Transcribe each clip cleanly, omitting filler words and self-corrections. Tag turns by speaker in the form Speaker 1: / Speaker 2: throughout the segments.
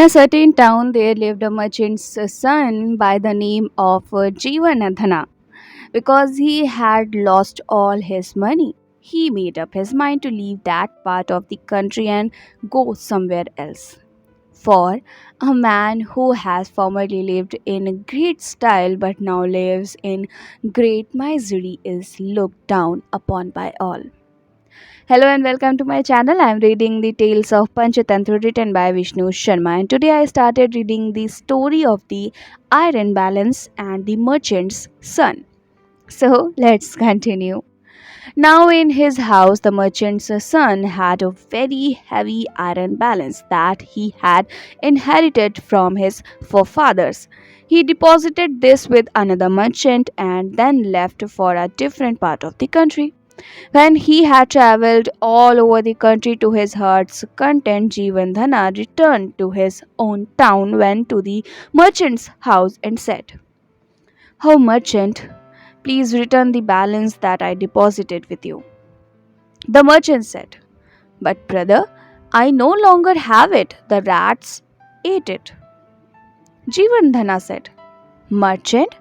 Speaker 1: In a certain town, there lived a merchant's son by the name of Jivanadhana. Because he had lost all his money, he made up his mind to leave that part of the country and go somewhere else. For a man who has formerly lived in great style but now lives in great misery is looked down upon by all. Hello and welcome to my channel. I am reading the tales of Panchatantra written by Vishnu Sharma, and today I started reading the story of the iron balance and the merchant's son. So let's continue. Now, in his house, the merchant's son had a very heavy iron balance that he had inherited from his forefathers. He deposited this with another merchant and then left for a different part of the country. When he had travelled all over the country to his heart's content, Jivandhana returned to his own town, went to the merchant's house, and said, "Oh, merchant, please return the balance that I deposited with you." The merchant said, "But, brother, I no longer have it. The rats ate it." Jivandhana said, "Merchant,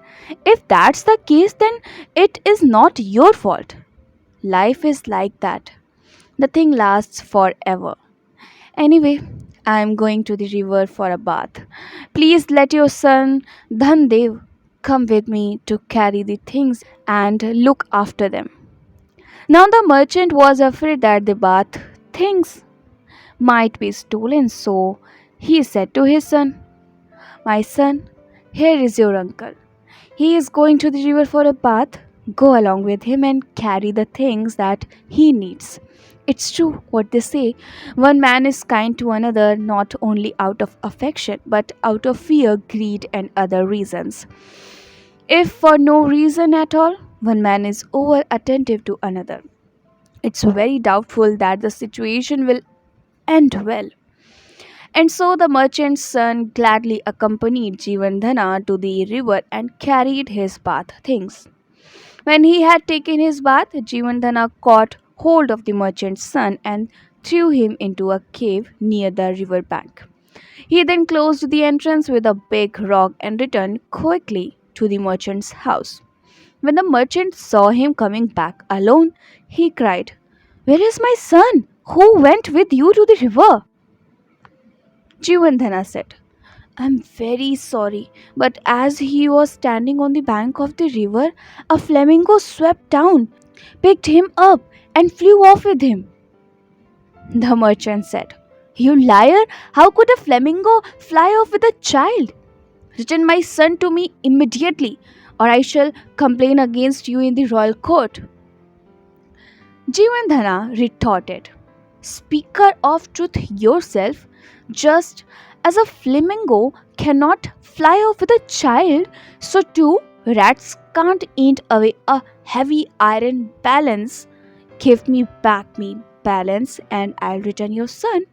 Speaker 1: if that's the case, then it is not your fault. Life is like that. Nothing lasts forever. Anyway, I am going to the river for a bath. Please let your son Dhandev come with me to carry the things and look after them." Now the merchant was afraid that the bath things might be stolen, so he said to his son, "My son, here is your uncle. He is going to the river for a bath. Go along with him and carry the things that he needs. It's true what they say. One man is kind to another not only out of affection but out of fear, greed, and other reasons. If for no reason at all, one man is over attentive to another, it's very doubtful that the situation will end well." And so the merchant's son gladly accompanied Jivandhana to the river and carried his bath things. When he had taken his bath, Jivandhana caught hold of the merchant's son and threw him into a cave near the river bank. He then closed the entrance with a big rock and returned quickly to the merchant's house. When the merchant saw him coming back alone, he cried, "Where is my son? Who went with you to the river?" Jivandhana said, "I'm very sorry, but as he was standing on the bank of the river, a flamingo swept down, picked him up, and flew off with him." The merchant said, "You liar! How could a flamingo fly off with a child? Return my son to me immediately, or I shall complain against you in the royal court." Jivandhana retorted, "Speaker of truth yourself, just as a flamingo cannot fly off with a child, so too rats can't eat away a heavy iron balance. Give me back me balance and I'll return your son."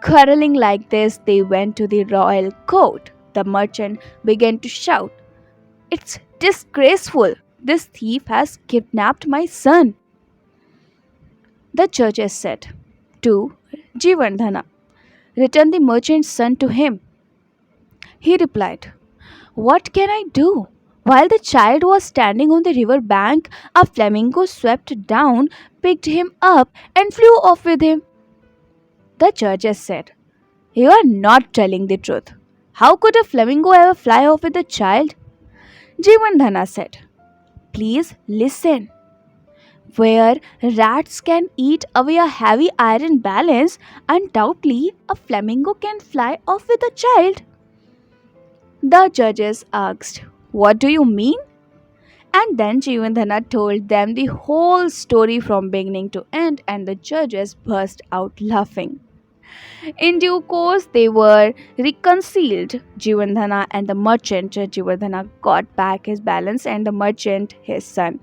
Speaker 1: Quarreling like this, they went to the royal court. The merchant began to shout, "It's disgraceful! This thief has kidnapped my son." The judges said to Jivandhana, "Return the merchant's son to him." He replied, "What can I do? While the child was standing on the river bank, a flamingo swept down, picked him up, and flew off with him." The judges said, "You are not telling the truth. How could a flamingo ever fly off with a child?" Jivandhana said, "Please listen. Where rats can eat away a heavy iron balance, undoubtedly a flamingo can fly off with a child." The judges asked, "What do you mean?" And then Jivandhana told them the whole story from beginning to end, and the judges burst out laughing. In due course, they were reconciled. Jivandhana and the merchant. Jivandhana got back his balance, and the merchant his son.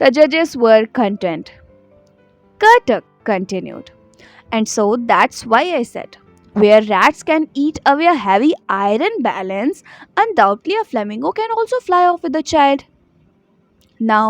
Speaker 1: The judges were content. Kartak continued. "And so that's why I said, where rats can eat away a heavy iron balance, undoubtedly a flamingo can also fly off with a child. Now,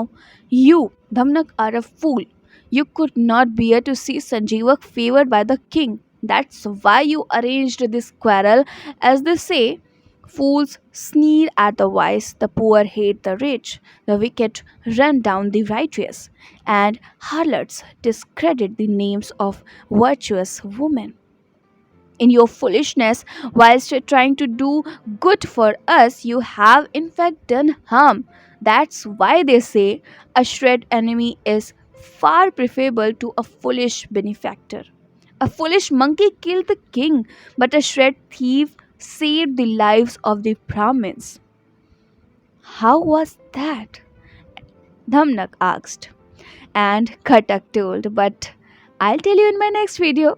Speaker 1: you, Dhamnak, are a fool. You could not bear to see Sanjeevak favored by the king. That's why you arranged this quarrel, as they say. Fools sneer at the wise, the poor hate the rich, the wicked run down the righteous, and harlots discredit the names of virtuous women. In your foolishness, whilst trying to do good for us, you have in fact done harm. That's why they say a shred enemy is far preferable to a foolish benefactor. A foolish monkey killed the king, but a shred thief saved the lives of the Brahmins. How was that? Dhamnak asked. And Katak told, but I'll tell you in my next video.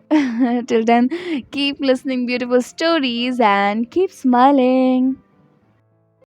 Speaker 1: Till then, keep listening beautiful stories and keep smiling.